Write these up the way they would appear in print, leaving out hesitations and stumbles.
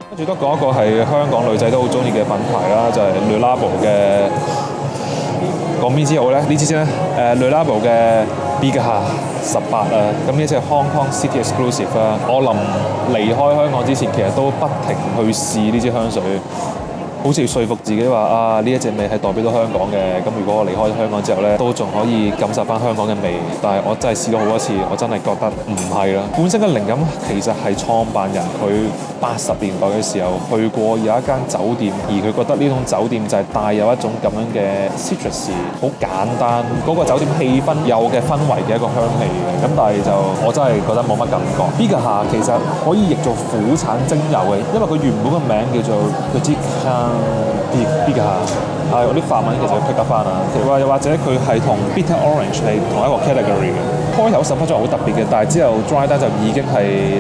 跟住都講一個係香港女仔都好中意嘅品牌啦，就係 Le Labo 嘅。講邊支好咧？呢支先咧，Le Labo 嘅 Bigha 18啊，咁呢隻係 Hong Kong City Exclusive 啦。我臨離開香港之前，其實都不停去試呢支香水。好似說服自己話啊，呢一隻味係代表到香港嘅，咁如果我離開香港之後呢，都仲可以感受翻香港嘅味。但係我真係試咗好多次，我真係覺得唔係啦。本身嘅靈感其實係創辦人佢80年代嘅時候去過有一間酒店，而佢覺得呢種酒店就係帶有一種咁樣嘅 citrus， 好簡單嗰個酒店氣氛有嘅氛圍嘅一個香氣嘅。咁但係就我真係覺得冇乜感覺。Bigha 其實可以譯做苦橙精油嘅，因為佢原本個名叫做 Bigha， 係我啲法文其實要 pick up 翻啊，又或者佢係同 Bitter Orange 係同一個 category 嘅。開頭10分鐘好特別嘅，但係之後 dry down 就已經係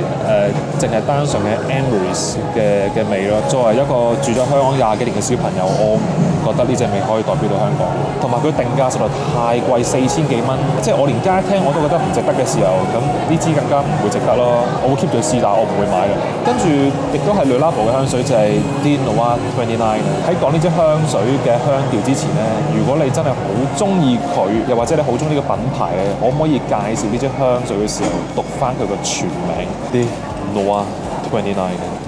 淨係單純嘅 amberries 嘅味咯。作為一個住咗香港20幾年嘅小朋友，我唔覺得呢隻味可以代表到香港。同埋佢定價實在太貴，4000幾蚊，即係我連街聽我都覺得唔值得嘅時候，咁呢支更加唔會值得咯。我會 keep 住試，但係我唔會買嘅。跟住亦都係 Le Labo 嘅香水，就係 Dior Noir 29。喺講呢支香水嘅香調之前咧，如果你真係好中意佢，又或者你好中意呢個品牌咧，可唔可以介紹呢支香水嘅時候讀翻佢個全名 Dior Noir 29？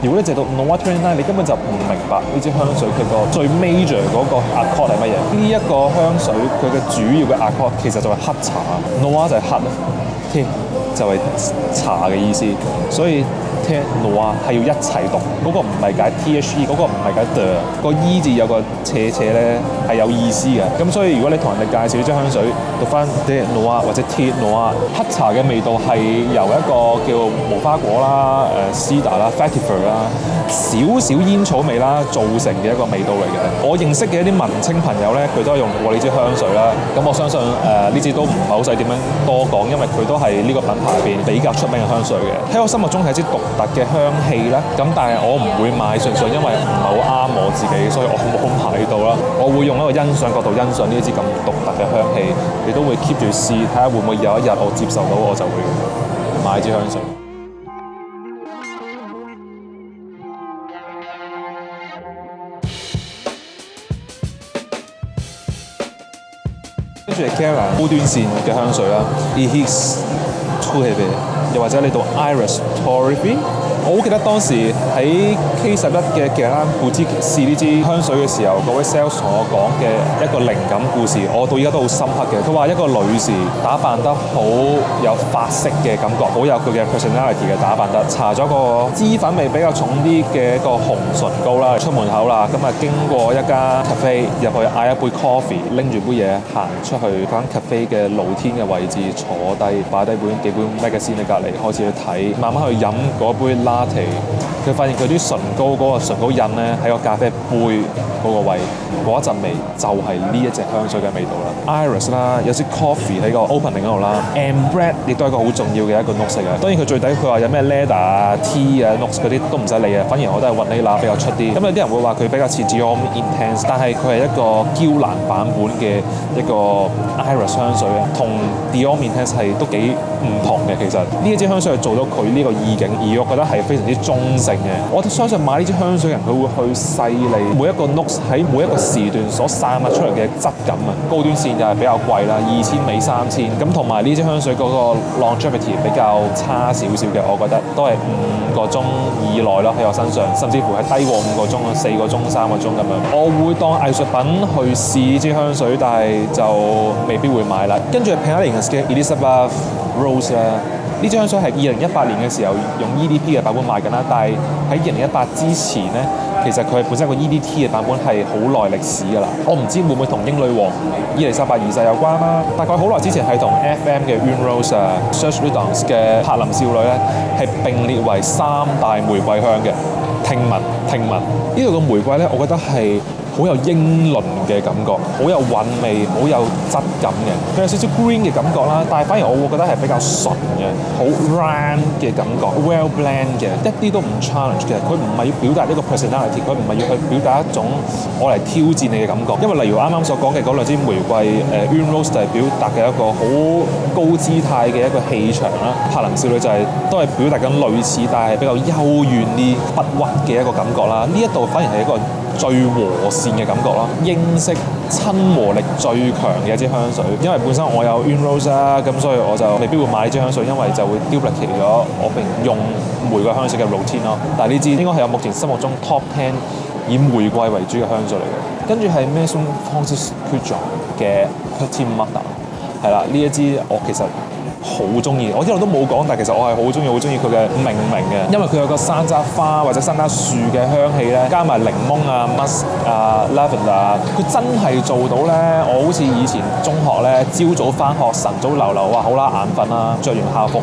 如果你淨係讀 Noir 29，你根本就唔明白呢支香水佢個最 major 嗰個 accord 係乜嘢。呢一個香水佢嘅主要嘅 accord 其實就係黑茶 ，Noir 就係黑，T 就係茶嘅意思，所以 T Noir 係要一齊讀，嗰個唔係解 THE， 嗰個唔係解 the， 個 E 字有個斜斜咧係有意思嘅。咁所以如果你同人哋介紹呢支香水，讀翻 T Noir 或者 T Noir， 黑茶嘅味道係由一個叫無花果啦、cedar 啦、vetiver 啦、少少煙草味啦造成嘅一個味道嚟嘅。我認識嘅一啲文青朋友咧，佢都係用過呢支香水啦。咁我相信呢支都唔係好使點樣多講，因為佢都係呢個品牌入邊比較出名嘅香水嘅。喺我心目中係支獨特嘅香氣啦。咁但係我唔會買，純粹因為唔係好啱我自己，所以我冇買到啦。我會用一個欣賞角度欣賞呢一支咁獨特嘅香氣，亦都會 keep 住試，睇下會唔會有一日我接受到，我就會買支香水。跟住係 Kera 高端線嘅香水啦 ，Iris Tourbillon， 又或者你讀 Iris Tourbillon。我好記得當時喺 K11 嘅 Guerlain Boutique 試呢支香水嘅時候，嗰位 sales 同我講嘅一個靈感故事，我到而家都好深刻嘅。佢話一個女士打扮得好有法式嘅感覺，好有佢嘅 personality 嘅打扮得，搽咗個脂粉味比較重啲嘅一個紅唇膏啦，出門口啦，咁啊經過一間 cafe 入去嗌一杯 coffee， 拎住杯嘢行出去間 cafe 嘅露天嘅位置坐低，擺低幾本 magazine 喺隔離，開始去睇，慢慢去飲嗰杯佢發現佢啲唇膏嗰個唇膏印咧喺個咖啡杯嗰個位，嗰一陣味就係呢一隻香水嘅味道啦。Iris 啦，有啲 coffee 喺個 opening 嗰度啦 ，Amber 亦都係一個好重要嘅一個 note 嚟嘅。當然佢最底佢話有咩 leather 啊、tea 啊、notes 嗰啲都唔使理啊，反而我都係vanilla比較出啲。咁有啲人會話佢比較似 Dior Intense， 但係佢係一個嬌蘭版本嘅一個 Iris 香水啊，同 Dior Intense 係都幾唔同嘅。其實呢一支香水係做到佢呢個意境，而我覺得係非常之中性嘅。我相信買呢支香水嘅人，佢會去細膩每一個 notes 喺每一個時段所散發出嚟嘅質感啊。高端線就係比較貴啦，2000尾3000咁，同埋呢支香水嗰個 longevity 比較差少少嘅，我覺得都係5個鐘以內咯喺我身上，甚至乎係低過5個鐘啊，4個鐘、3個鐘咁樣。我會當藝術品去試呢支香水，但係就未必會買啦。跟住係 Penhaligon's 嘅 Elizabeth Rose 啦。呢支香水係2018年嘅時候用 EDP 嘅版本賣緊啦，但係喺2018之前咧，其實佢本身個 EDT 嘅版本係好耐歷史㗎啦。我唔知會唔會同英女王伊麗莎白二世有關啦。大概好耐之前係同 FM 嘅 Une Rose 啊、Serge Lutens 嘅柏林少女咧係並列為3大玫瑰香嘅。聽聞呢度嘅玫瑰咧，我覺得係好有英倫嘅感覺，好有韻味，好有質感嘅。佢有少少 green 嘅感覺啦，但係反而我會覺得係比較純嘅，好 round 嘅感覺 ，well blend 嘅，一啲都唔 challenge 嘅。佢唔係要表達呢個 personality， 佢唔係要去表達一種我嚟挑戰你嘅感覺。因為例如啱啱所講嘅嗰兩支玫瑰Une Rose 就係表達嘅一個好高姿態嘅一個氣場啦，柏能少女就係都係表達緊類似，但係比較幽怨啲、不屈嘅一個感覺啦。呢一度反而係一個最和善嘅感覺啦，英式親和力最強嘅一支香水。因為本身我有 Une Rose 啦，咁所以我就未必會買呢支香水，因為就會 duplicate 咗我平用玫瑰香水嘅 routine 咯。但係呢支應該係我目前心目中 top 10以玫瑰為主嘅香水嚟嘅。跟住係 Maison Francis Kurkdjian 嘅 Petit Matin， 係啦，呢一支我其實好中意，我一路都冇講，但係其實我係好中意佢嘅命名嘅，因為佢有個山楂花或者山楂樹嘅香氣咧，加埋檸檬啊、musk 啊、lavender 啊，佢真係做到咧。我好似以前中學咧，朝早返學晨早流流，哇好啦眼瞓啦，着完校服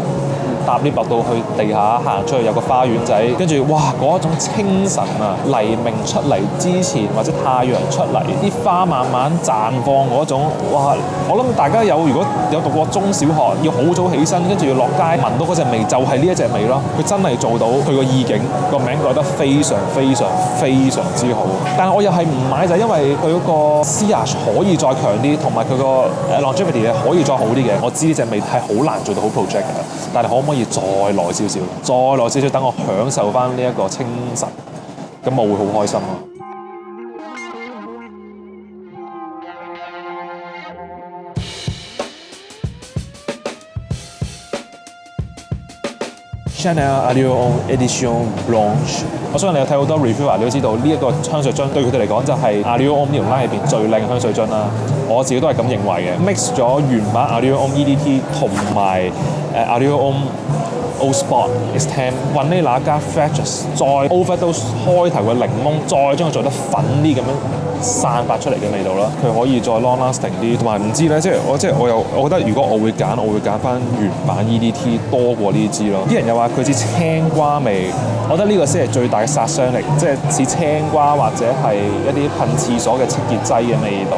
搭 lift 落到去地下行出去有個花園仔，跟住哇嗰一種清晨啊，黎明出嚟之前或者太陽出嚟，啲花慢慢綻放嗰種，哇！我諗大家如果有讀過中小學，要好早起身，跟住要落街聞到嗰隻味，就係呢一隻味咯。佢真係做到佢個意境，個名改得非常非常非常之好。但係我又係唔買就係因為佢嗰個 sillage 可以再強啲，同埋佢個 longevity 可以再好啲嘅。我知呢隻味係好難做到好 project 嘅，但係可唔可以再耐少少，再耐少少，等我享受翻呢一個清晨，咁我會好開心咯。Chanel Allure Homme Edition Blanche， 我相信你有睇好多 reviewer， 你都知道呢一個香水樽對佢哋嚟講就係 Allure Homme 呢條 line 入邊最靚嘅香水樽啦。我自己都係咁認為嘅。mix 咗原版 Allure Homme EDT 同埋Allure Homme Old Spot Extend Vanilla 加 Fragrance， 再 overdose 開頭嘅檸檬，再將佢做得粉啲咁樣散發出嚟嘅味道啦。佢可以再 long lasting 啲，同埋唔知咧，我覺得如果我會揀翻原版 EDT 多過呢支咯。啲人又話佢似青瓜味，我覺得呢個先係最大嘅殺傷力，即係似青瓜或者係一啲噴廁所嘅清潔劑嘅味道。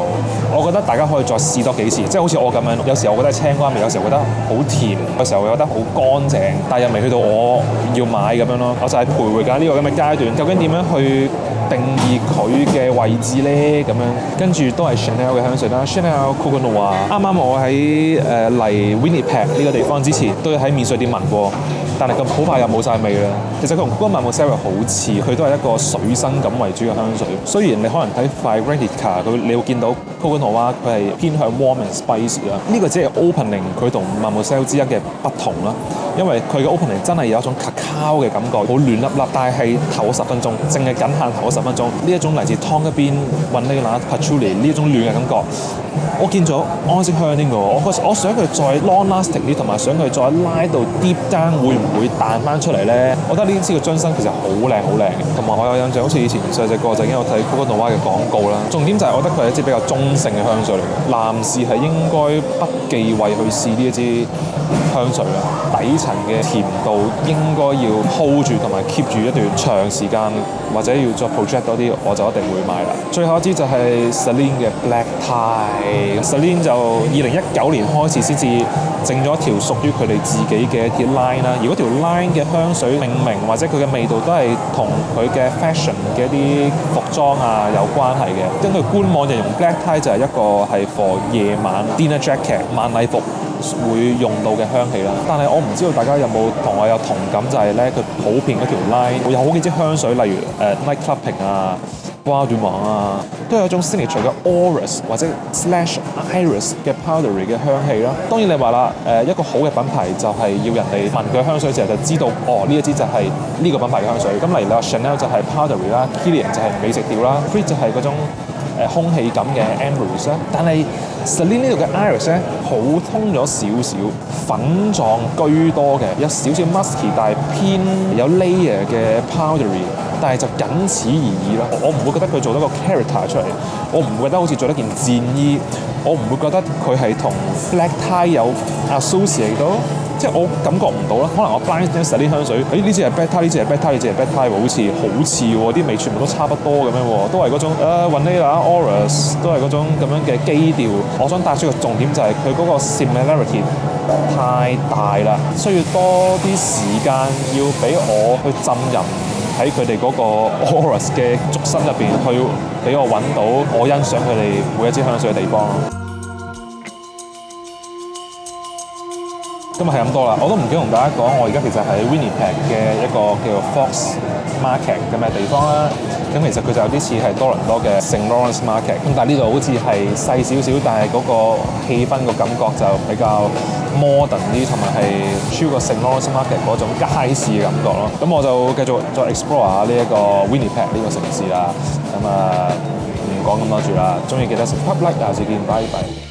我覺得大家可以再試多幾次，即係好似我咁樣，有時候我覺得係青瓜味，有時候覺得好甜，有時候覺得好乾淨，但又未去到我要買咁樣咯。我就係徘徊緊呢個咁嘅階段，究竟點樣去定義佢嘅位置咧？咁樣跟住都係 Chanel 嘅香水啦 ，Chanel Coco Noir。啱啱我喺嚟 Winnipeg 呢個地方之前，都喺免稅店聞過，但係咁好快又冇晒味啦。其實佢同 Coco Mademoiselle 好似，佢都係一個水生感為主嘅香水。雖然你可能睇 Fragrantica 你會見到 Coco Noir 佢係偏向 warm and spicy 啦。呢個只係 opening 佢同 Mademoiselle 之一嘅不同啦。因為佢嘅 opening 真係有一種 cacao 嘅感覺，好暖粒粒，但係頭10分鐘，淨係僅限頭10分鐘。呢一種嚟自湯一邊 Vanilla Patchouli 呢一種暖嘅感覺，我見咗安息香呢個，我想佢再 long lasting 啲，同埋想佢再拉到 deep down 會唔會彈翻出嚟咧？我覺得呢支嘅樽身其實好靚好靚嘅，同埋我有印象好似以前細個就已經有睇 Coco Noir 嘅廣告啦。重點就係我覺得佢係一支比較中性嘅香水嚟嘅，男士係應該不忌諱去試呢一支香水啦。底層嘅甜度應該要 hold 住同埋 keep 住一段長時間，或者要再 project 多啲，我就一定會買啦。最後一支就係 Celine 嘅 Black Tie。Celine 就2019年開始先至整咗一條屬於佢哋自己嘅一條 line 啦。如果條 line 嘅香水命名或者佢嘅味道都係同佢嘅 fashion 嘅一啲服裝啊有關係嘅。根據官網就用 Black Tie 就係一個係 for 夜晚 dinner jacket 晚禮服會用到嘅香氣啦，但係我唔知道大家有冇同我有同感，就係咧佢普遍嗰條 line 會有好幾支香水，例如night clubbing 啊、Bois du Rhône 啊，都有一種 signature 嘅 Orris 或者 slash Iris 嘅 powdery 嘅香氣啦。當然你話啦，一個好嘅品牌就係要人哋聞佢香水時候就知道，哦呢一支就係呢個品牌嘅香水。咁例如你話 Chanel 就係 powdery 啦 ，Kilian 就係美食調啦 ，Creed 就係嗰種空氣感嘅 ambrose 啦，但係 Celine 呢度嘅 iris 咧普通咗少少，粉狀居多嘅，有少少 musky， 但係偏有 layer 嘅 powdery， 但係就僅此而已咯。我唔會覺得佢做到個 character 出嚟，我唔會覺得好似做一件戰衣，我唔會覺得佢係同 Black Tie 有 associate 到。即係我感覺唔到啦。可能我 blind test 啲香水，呢支係 Beta， 呢支係 Beta， 呢支係 Beta 喎，好似喎，啲味全部都差不多咁樣喎，都係嗰種Vanilla Aurous， 都係嗰種咁樣嘅基調。我想帶出個重點就係佢嗰個 similarity 太大啦，需要多啲時間要俾我去浸淫喺佢哋嗰個 Aurous 嘅軸心入邊，去俾我揾到我欣賞佢哋每一支香水嘅地方。今日係咁多啦，我都唔記得同大家講，我而家其實喺 Winnipeg 嘅一個叫做 Fox Market 咁嘅地方啦。咁其實佢就有啲似係多倫多嘅 St. Lawrence Market， 咁但係呢度好似係細少少，但係嗰個氣氛個感覺就比較 modern 啲，同埋係超過 St. Lawrence Market 嗰種街市嘅感覺咯。咁我就繼續再 explore 下呢一個 Winnipeg 呢個城市啦。咁唔講咁多住啦，中意記得 subscribe like 下次見，拜拜。